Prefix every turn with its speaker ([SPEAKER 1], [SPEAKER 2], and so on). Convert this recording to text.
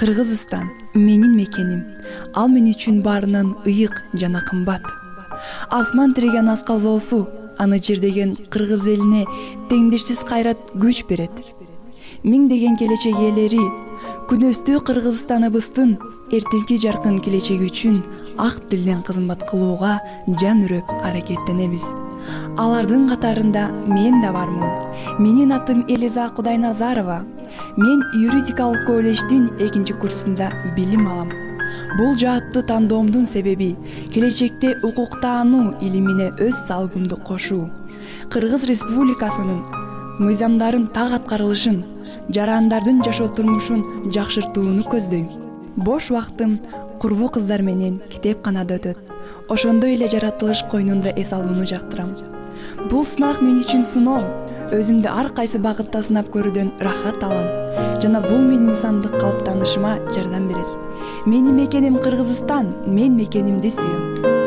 [SPEAKER 1] Кыргызстан менин мекеним. Ал мен үчүн баарынан ыйык жана кымбат. Асман тиреген аскалзоосу аны жердеген кыргыз элине теңдешсиз кайрат күч берет. Миңдеген келечек ээлери күнөстүү Кыргызстаныбыздын эртеңки жаркын келечеги үчүн ак тилден кызмат кылууга жан үрөп аракеттенебиз. Алардын катарында мен да бармын. Менин атым Элиза Кудайназарова. Мен юридикалык колледждин 2 курсунда билим алам. Бул жаатты тандоомдун себеби келечекте укуктаануу илимине өз салгымды кошуу, Кыргыз Республикасынын мыйзамдарын так аткарылышын, жарандардын жашоо турмушун жакшыртууну көздөйм. Бош убактым курбу кыздар менен китепканада өтөт. Ошондой эле жаратылыш койнунда эс алууну жактырам. Бул сынак мен үчүн сыноо, өзүмдү ар кайсы багытта сынап көрүүдөн рахат алам жана бул менин сандык калыптанышыма жардам берет. Менин мекеним Кыргызстан, мен мекенимди сүйөм.